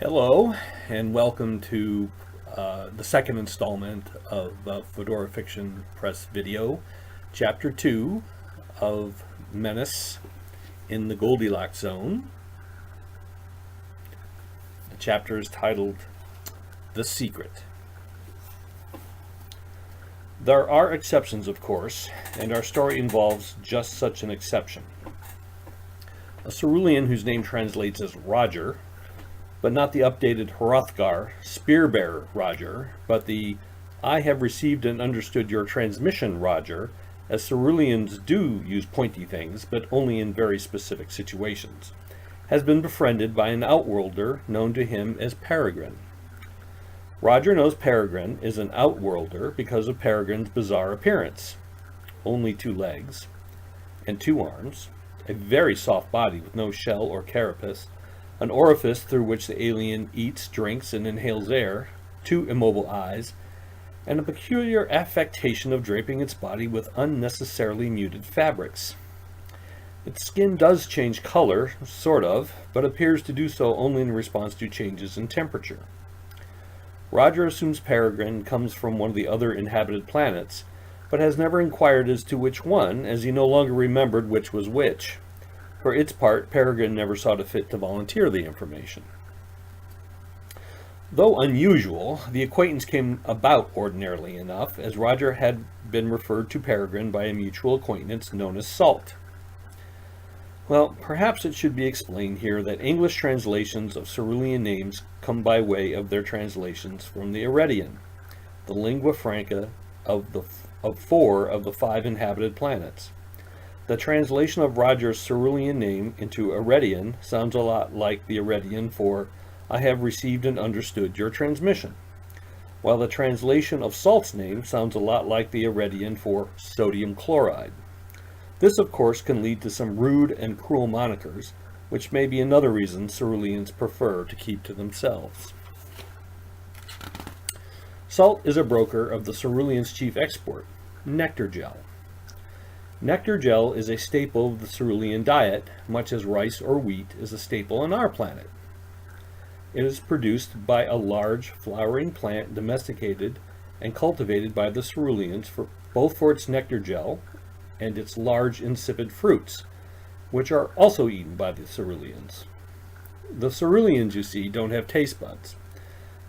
Hello, and welcome to the second installment of Fedora Fiction Press video, Chapter 2 of Menace in the Goldilocks Zone. The chapter is titled The Secret. There are exceptions, of course, and our story involves just such an exception. A cerulean whose name translates as Roger, but not the updated Hrothgar Spearbearer Roger, but the I have received and understood your transmission Roger, as ceruleans do use pointy things, but only in very specific situations, has been befriended by an outworlder known to him as Peregrine. Roger knows Peregrine is an outworlder because of Peregrine's bizarre appearance. Only 2 legs and 2 arms, a very soft body with no shell or carapace, an orifice through which the alien eats, drinks, and inhales air, 2 immobile eyes, and a peculiar affectation of draping its body with unnecessarily muted fabrics. Its skin does change color, sort of, but appears to do so only in response to changes in temperature. Roger assumes Peregrine comes from one of the other inhabited planets, but has never inquired as to which one, as he no longer remembered which was which. For its part, Peregrine never saw it fit to volunteer the information. Though unusual, the acquaintance came about ordinarily enough, as Roger had been referred to Peregrine by a mutual acquaintance known as Salt. Well, perhaps it should be explained here that English translations of cerulean names come by way of their translations from the Aredian, the lingua franca of 4 of the 5 inhabited planets. The translation of Roger's cerulean name into Aredian sounds a lot like the Aredian for I have received and understood your transmission, while the translation of Salt's name sounds a lot like the Aredian for sodium chloride. This, of course, can lead to some rude and cruel monikers, which may be another reason ceruleans prefer to keep to themselves. Salt is a broker of the cerulean's chief export, nectar gel. Nectar gel is a staple of the cerulean diet, much as rice or wheat is a staple on our planet. It is produced by a large flowering plant domesticated and cultivated by the ceruleans both for its nectar gel and its large insipid fruits, which are also eaten by the ceruleans. The ceruleans, you see, don't have taste buds.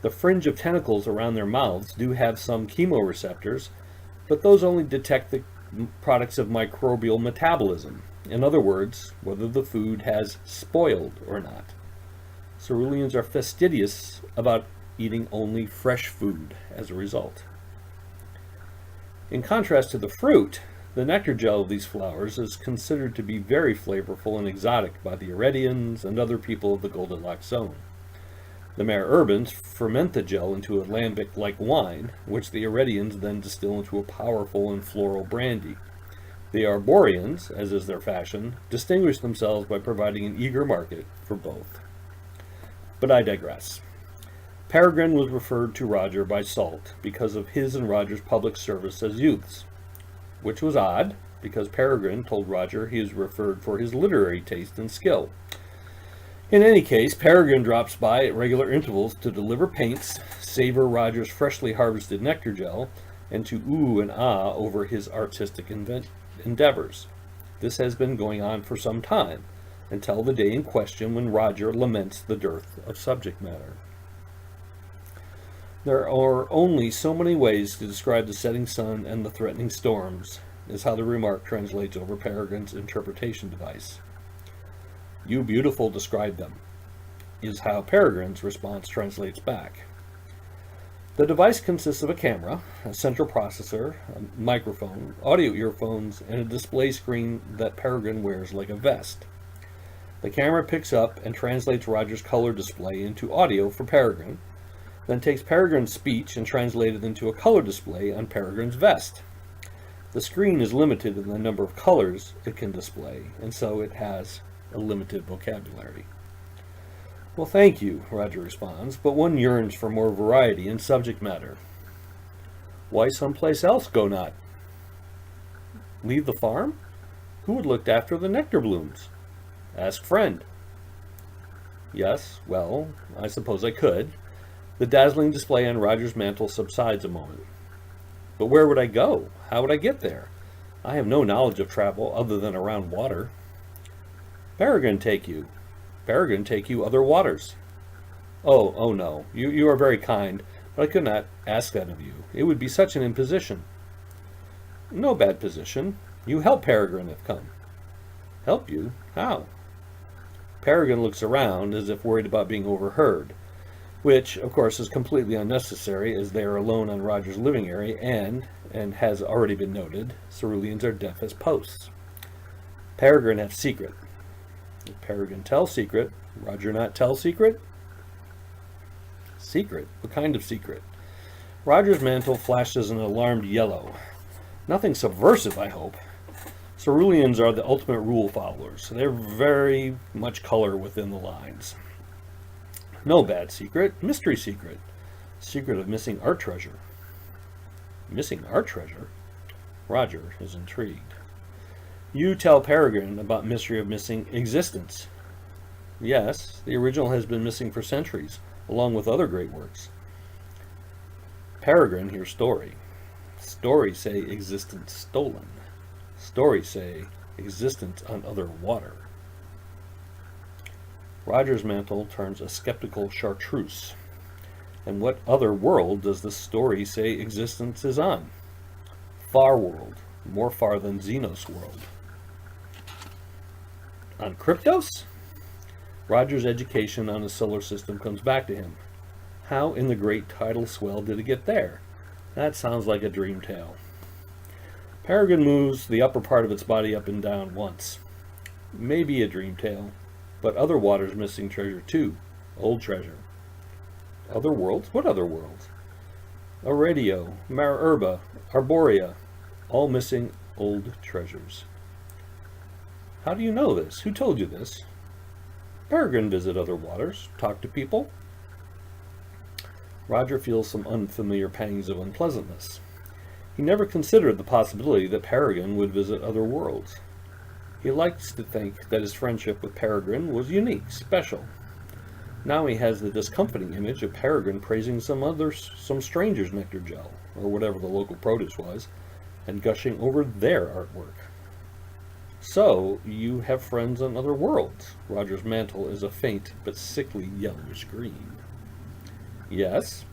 The fringe of tentacles around their mouths do have some chemoreceptors, but those only detect the products of microbial metabolism. In other words, whether the food has spoiled or not. Ceruleans are fastidious about eating only fresh food as a result. In contrast to the fruit, the nectar gel of these flowers is considered to be very flavorful and exotic by the Aredians and other people of the Goldilocks Zone. The Mare Urbans ferment the gel into a lambic like wine, which the Aredians then distill into a powerful and floral brandy. The Arborians, as is their fashion, distinguish themselves by providing an eager market for both. But I digress. Peregrine was referred to Roger by Salt because of his and Roger's public service as youths, which was odd, because Peregrine told Roger he was referred for his literary taste and skill. In any case, Peregrine drops by at regular intervals to deliver paints, savor Roger's freshly harvested nectar gel, and to ooh and ah over his artistic endeavors. This has been going on for some time, until the day in question when Roger laments the dearth of subject matter. There are only so many ways to describe the setting sun and the threatening storms, is how the remark translates over Peregrine's interpretation device. You beautiful describe them, is how Peregrine's response translates back. The device consists of a camera, a central processor, a microphone, audio earphones, and a display screen that Peregrine wears like a vest. The camera picks up and translates Roger's color display into audio for Peregrine, then takes Peregrine's speech and translates it into a color display on Peregrine's vest. The screen is limited in the number of colors it can display, and so it has a limited vocabulary. Well, thank you, Roger responds, but one yearns for more variety in subject matter. Why someplace else go not? Leave the farm? Who would look after the nectar blooms? Ask friend. Yes, well, I suppose I could. The dazzling display on Roger's mantle subsides a moment. But where would I go? How would I get there? I have no knowledge of travel other than around water. Peregrine take you. Peregrine take you other waters. Oh no. You are very kind, but I could not ask that of you. It would be such an imposition. No bad position. You help Peregrine have come. Help you? How? Peregrine looks around as if worried about being overheard, which, of course, is completely unnecessary as they are alone on Roger's living area and has already been noted, ceruleans are deaf as posts. Peregrine have secret. If Peregrine tell secret, Roger not tell secret? Secret? What kind of secret? Roger's mantle flashes an alarmed yellow. Nothing subversive, I hope. Ceruleans are the ultimate rule followers. They're very much color within the lines. No bad secret. Mystery secret. Secret of missing art treasure. Missing art treasure? Roger is intrigued. You tell Peregrine about mystery of missing existence. Yes, the original has been missing for centuries, along with other great works. Peregrine hears story. Stories say existence stolen. Stories say existence on other water. Roger's mantle turns a skeptical chartreuse. And what other world does this story say existence is on? Far world, more far than Xenos world. On Kryptos? Roger's education on the solar system comes back to him. How in the great tidal swell did it get there? That sounds like a dream tale. Peregrine moves the upper part of its body up and down once. Maybe a dream tale, but other waters missing treasure too. Old treasure. Other worlds? What other worlds? Aradio, Mara Urba, Arborea, all missing old treasures. How do you know this? Who told you this? Peregrine visit other waters, talk to people. Roger feels some unfamiliar pangs of unpleasantness. He never considered the possibility that Peregrine would visit other worlds. He likes to think that his friendship with Peregrine was unique, special. Now he has the discomforting image of Peregrine praising some stranger's nectar gel, or whatever the local produce was, and gushing over their artwork. So, you have friends on other worlds. Roger's mantle is a faint but sickly yellowish green. Yes.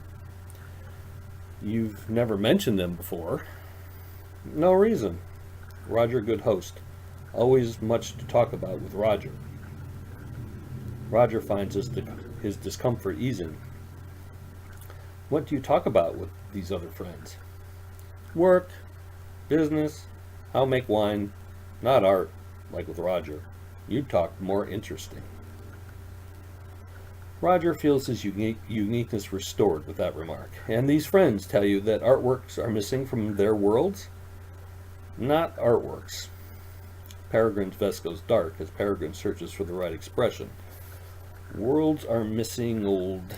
You've never mentioned them before. No reason. Roger, good host. Always much to talk about with Roger. Roger finds his discomfort easing. What do you talk about with these other friends? Work, business, how to make wine, not art, like with Roger. You talk more interesting. Roger feels his uniqueness restored with that remark. And these friends tell you that artworks are missing from their worlds? Not artworks. Peregrine's vest goes dark as Peregrine searches for the right expression. Worlds are missing old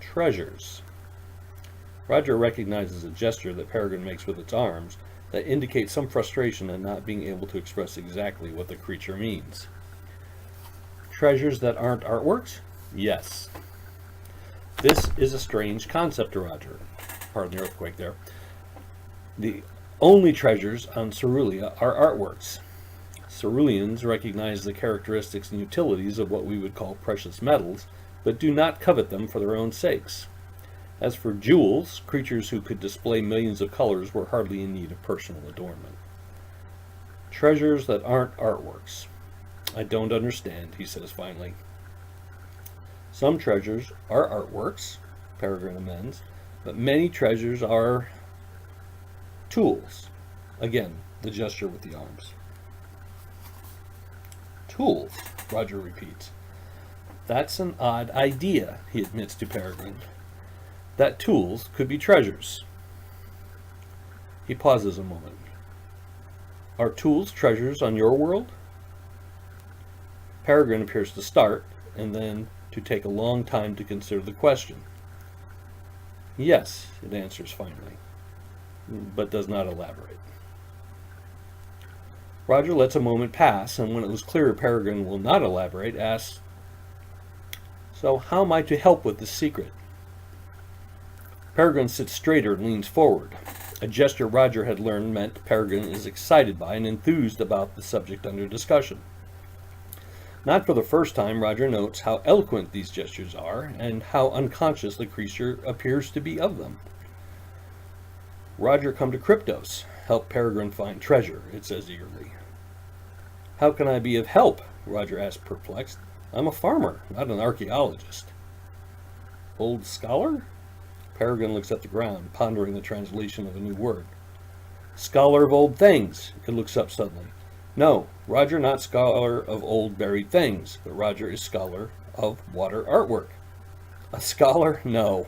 treasures. Roger recognizes a gesture that Peregrine makes with its arms that indicates some frustration in not being able to express exactly what the creature means. Treasures that aren't artworks? Yes. This is a strange concept to Roger. Pardon the earthquake there. The only treasures on Cerulia are artworks. Ceruleans recognize the characteristics and utilities of what we would call precious metals, but do not covet them for their own sakes. As for jewels, creatures who could display millions of colors were hardly in need of personal adornment. Treasures that aren't artworks. I don't understand, he says finally. Some treasures are artworks, Peregrine amends, but many treasures are tools. Again, the gesture with the arms. Tools, Roger repeats. That's an odd idea, he admits to Peregrine. That tools could be treasures. He pauses a moment. Are tools treasures on your world? Peregrine appears to start, and then to take a long time to consider the question. Yes, it answers finally, but does not elaborate. Roger lets a moment pass, and when it was clear Peregrine will not elaborate, asks, So how am I to help with this secret? Peregrine sits straighter and leans forward. A gesture Roger had learned meant Peregrine is excited by and enthused about the subject under discussion. Not for the first time, Roger notes how eloquent these gestures are and how unconscious the creature appears to be of them. Roger, come to Kryptos. Help Peregrine find treasure, it says eagerly. How can I be of help? Roger asks, perplexed. I'm a farmer, not an archaeologist. Old scholar? Peregrine looks at the ground, pondering the translation of a new word. Scholar of old things, it looks up suddenly. No, Roger not scholar of old buried things, but Roger is scholar of water artwork. A scholar? No.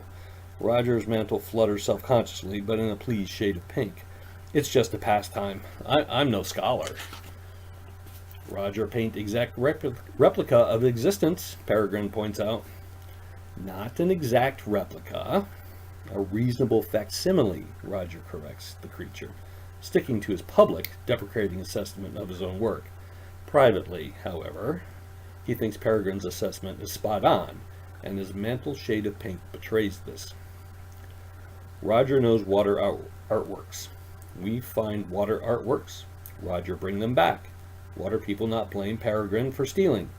Roger's mantle flutters self-consciously, but in a pleased shade of pink. It's just a pastime. I'm no scholar. Roger paint exact replica of existence, Peregrine points out. Not an exact replica. A reasonable facsimile, Roger corrects the creature, sticking to his public, deprecating assessment of his own work. Privately, however, he thinks Peregrine's assessment is spot on, and his mantle shade of pink betrays this. Roger knows water artworks. We find water artworks. Roger, bring them back. Water people not blame Peregrine for stealing.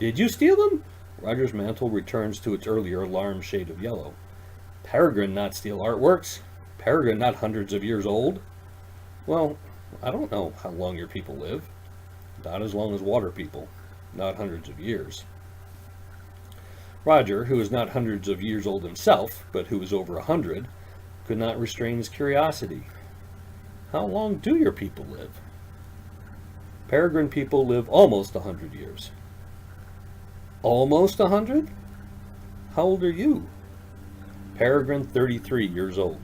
Did you steal them? Roger's mantle returns to its earlier alarmed shade of yellow. Peregrine not steal artworks. Peregrine not hundreds of years old. Well, I don't know how long your people live. Not as long as water people. Not hundreds of years. Roger, who is not hundreds of years old himself, but who is over 100, could not restrain his curiosity. How long do your people live? Peregrine people live almost 100 years. Almost 100? How old are you? Peregrine, 33 years old.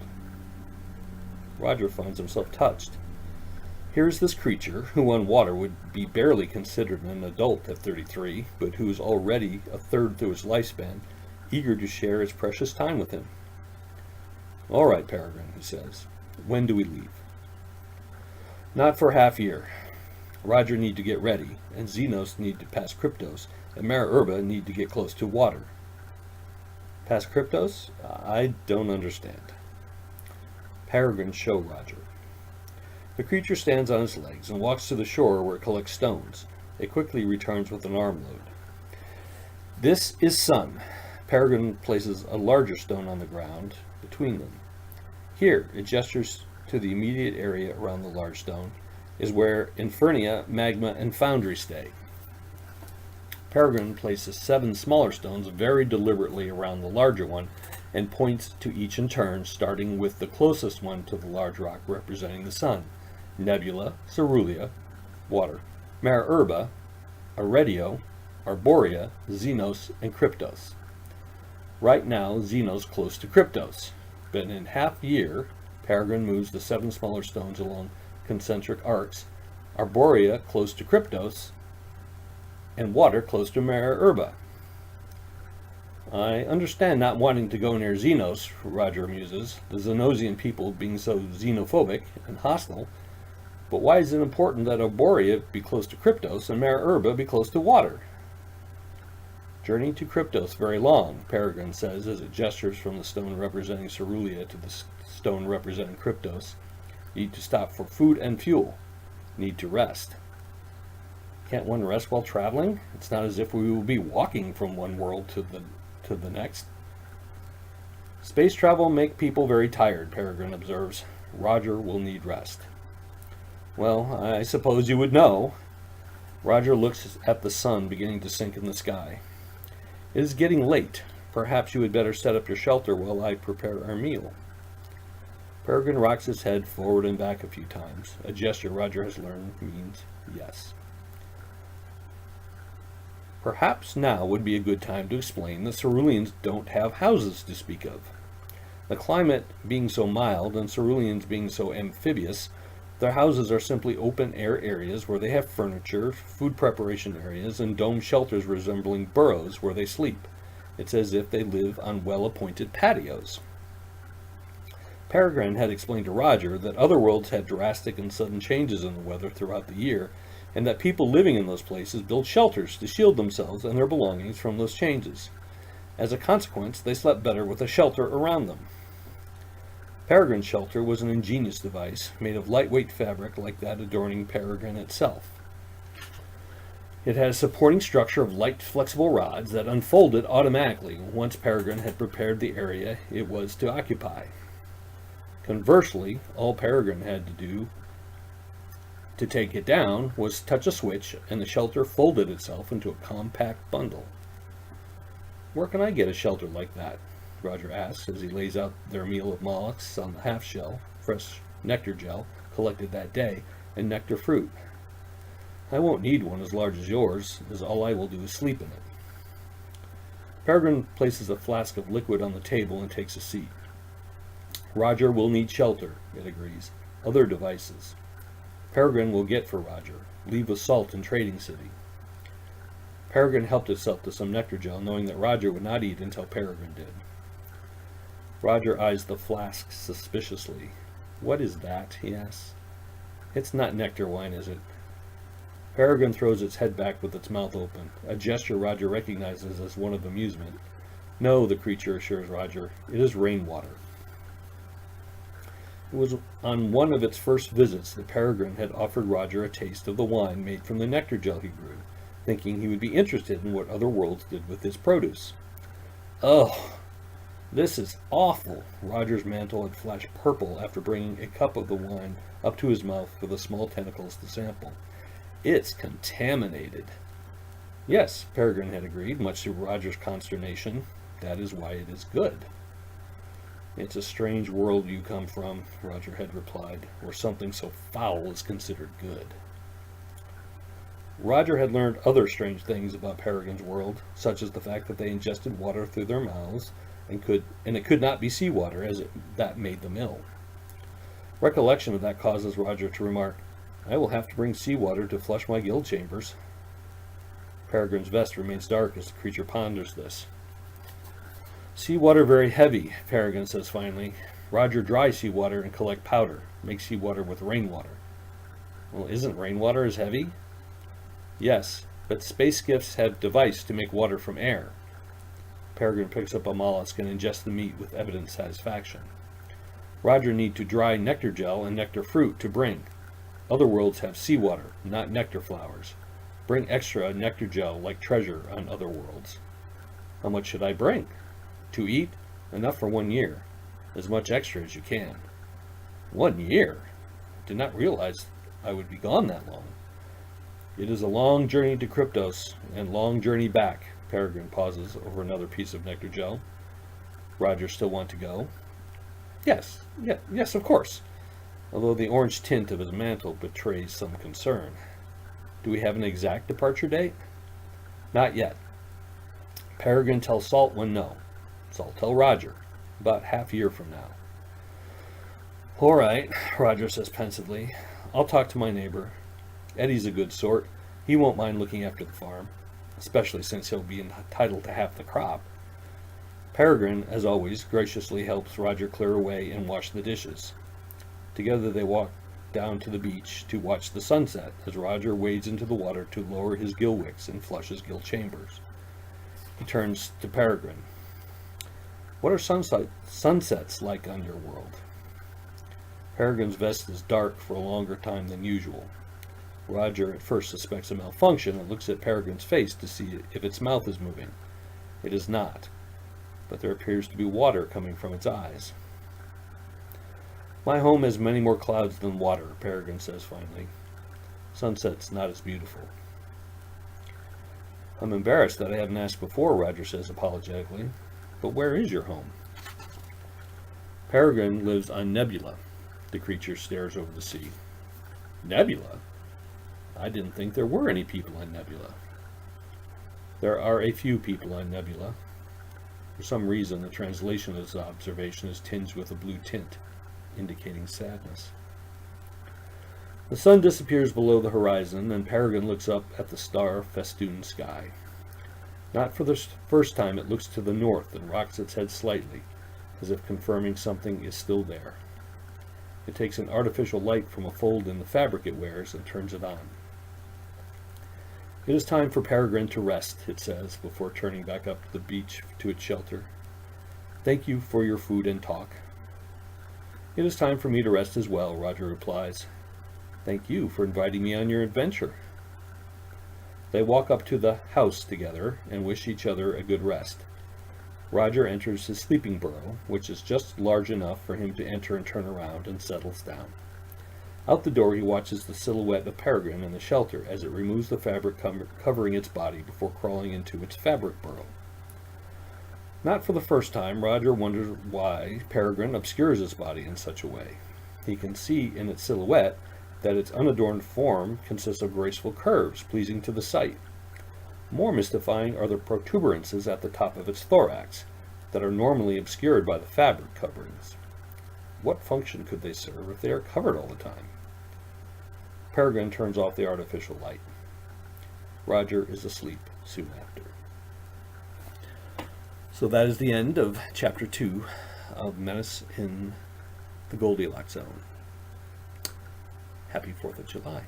Roger finds himself touched. Here's this creature, who on water would be barely considered an adult at 33, but who is already a third through his lifespan, eager to share his precious time with him. All right, Peregrine, he says. When do we leave? Not for half year. Roger need to get ready, and Xenos need to pass Kryptos, and Mara Urba need to get close to water. Past Kryptos? I don't understand. Peregrine show Roger. The creature stands on its legs and walks to the shore where it collects stones. It quickly returns with an armload. This is sun. Peregrine places a larger stone on the ground between them. Here, it gestures to the immediate area around the large stone, is where Infernia, Magma, and Foundry stay. Peregrine places 7 smaller stones very deliberately around the larger one and points to each in turn, starting with the closest one to the large rock representing the sun: Nebula, Cerulia, water, Mara Urba, Aredio, Arborea, Xenos, and Kryptos. Right now, Xenos close to Kryptos, but in half year, Peregrine moves the 7 smaller stones along concentric arcs, Arborea close to Kryptos, and water close to Mara Urba. I understand not wanting to go near Xenos, Roger muses, the Xenosian people being so xenophobic and hostile, but why is it important that Arborea be close to Kryptos and Mara Urba be close to water? Journey to Kryptos very long, Peregrine says as it gestures from the stone representing Cerulia to the stone representing Kryptos. Need to stop for food and fuel. Need to rest. Can't one rest while traveling? It's not as if we will be walking from one world to the next. Space travel make people very tired, Peregrine observes. Roger will need rest. Well, I suppose you would know. Roger looks at the sun beginning to sink in the sky. It is getting late. Perhaps you had better set up your shelter while I prepare our meal. Peregrine rocks his head forward and back a few times. A gesture Roger has learned means yes. Perhaps now would be a good time to explain that Ceruleans don't have houses to speak of. The climate being so mild and Ceruleans being so amphibious, their houses are simply open-air areas where they have furniture, food preparation areas, and domed shelters resembling burrows where they sleep. It's as if they live on well-appointed patios. Peregrine had explained to Roger that other worlds had drastic and sudden changes in the weather throughout the year, and that people living in those places built shelters to shield themselves and their belongings from those changes. As a consequence, they slept better with a shelter around them. Peregrine's shelter was an ingenious device made of lightweight fabric like that adorning Peregrine itself. It had a supporting structure of light, flexible rods that unfolded automatically once Peregrine had prepared the area it was to occupy. Conversely, all Peregrine had to do to take it down was touch a switch, and the shelter folded itself into a compact bundle. "Where can I get a shelter like that?" Roger asks as he lays out their meal of mollusks on the half shell, fresh nectar gel collected that day, and nectar fruit. "I won't need one as large as yours, as all I will do is sleep in it." Peregrine places a flask of liquid on the table and takes a seat. "Roger will need shelter," it agrees. "Other devices. Peregrine will get for Roger. Leave with Salt in Trading City." Peregrine helped itself to some nectar gel, knowing that Roger would not eat until Peregrine did. Roger eyes the flask suspiciously. "What is that?" he asks. "It's not nectar wine, is it?" Peregrine throws its head back with its mouth open, a gesture Roger recognizes as one of amusement. "No," the creature assures Roger, "it is rainwater." It was on one of its first visits that Peregrine had offered Roger a taste of the wine made from the nectar gel he grew, thinking he would be interested in what other worlds did with his produce. "Ugh, this is awful." Roger's mantle had flashed purple after bringing a cup of the wine up to his mouth for the small tentacles to sample. "It's contaminated." "Yes," Peregrine had agreed, much to Roger's consternation. "That is why it is good." "It's a strange world you come from," Roger had replied, "where something so foul is considered good." Roger had learned other strange things about Peregrine's world, such as the fact that they ingested water through their mouths, and it could not be seawater, as that made them ill. Recollection of that causes Roger to remark, "I will have to bring seawater to flush my gill chambers." Peregrine's vest remains dark as the creature ponders this. "Seawater very heavy," Peregrine says finally. "Roger dry seawater and collect powder. Make seawater with rainwater." "Well, isn't rainwater as heavy?" "Yes, but space skiffs have device to make water from air." Peregrine picks up a mollusk and ingests the meat with evident satisfaction. "Roger need to dry nectar gel and nectar fruit to bring. Other worlds have seawater, not nectar flowers. Bring extra nectar gel like treasure on other worlds." "How much should I bring?" "To eat, enough for 1 year. As much extra as you can." 1 year? Did not realize I would be gone that long. "It is a long journey to Kryptos, and long journey back." Peregrine pauses over another piece of nectar gel. "Roger still want to go?" Yes, of course," although the orange tint of his mantle betrays some concern. "Do we have an exact departure date?" "Not yet. Peregrine tell Salt when no. Salt tell Roger. About half year from now." "All right," Roger says pensively. "I'll talk to my neighbor. Eddie's a good sort. He won't mind looking after the farm, especially since he'll be entitled to half the crop." Peregrine, as always, graciously helps Roger clear away and wash the dishes. Together they walk down to the beach to watch the sunset as Roger wades into the water to lower his gill wicks and flush his gill chambers. He turns to Peregrine. "What are sunsets like on your world?" Peregrine's vest is dark for a longer time than usual. Roger at first suspects a malfunction and looks at Peregrine's face to see if its mouth is moving. It is not, but there appears to be water coming from its eyes. "My home has many more clouds than water," Peregrine says finally. "Sunset's not as beautiful." "I'm embarrassed that I haven't asked before," Roger says apologetically. "But where is your home?" "Peregrine lives on Nebula." The creature stares over the sea. "Nebula? I didn't think there were any people on Nebula." "There are a few people on Nebula. For some reason, the translation of this observation is tinged with a blue tint, indicating sadness." The sun disappears below the horizon, and Peregrine looks up at the star-festooned sky. Not for the first time it looks to the north and rocks its head slightly, as if confirming something is still there. It takes an artificial light from a fold in the fabric it wears and turns it on. It is time for Peregrine to rest, it says, before turning back up to the beach to its shelter. Thank you for your food and talk. It is time for me to rest as well, Roger replies. Thank you for inviting me on your adventure. They walk up to the house together and wish each other a good rest. Roger enters his sleeping burrow, which is just large enough for him to enter and turn around, and settles down. Out the door he watches the silhouette of Peregrine in the shelter as it removes the fabric covering its body before crawling into its fabric burrow. Not for the first time, Roger wonders why Peregrine obscures its body in such a way. He can see in its silhouette that its unadorned form consists of graceful curves pleasing to the sight. More mystifying are the protuberances at the top of its thorax that are normally obscured by the fabric coverings. What function could they serve if they are covered all the time? Peregrine turns off the artificial light. Roger is asleep soon after. So that is the end of Chapter 2 of Menace in the Goldilocks Zone. Happy 4th of July.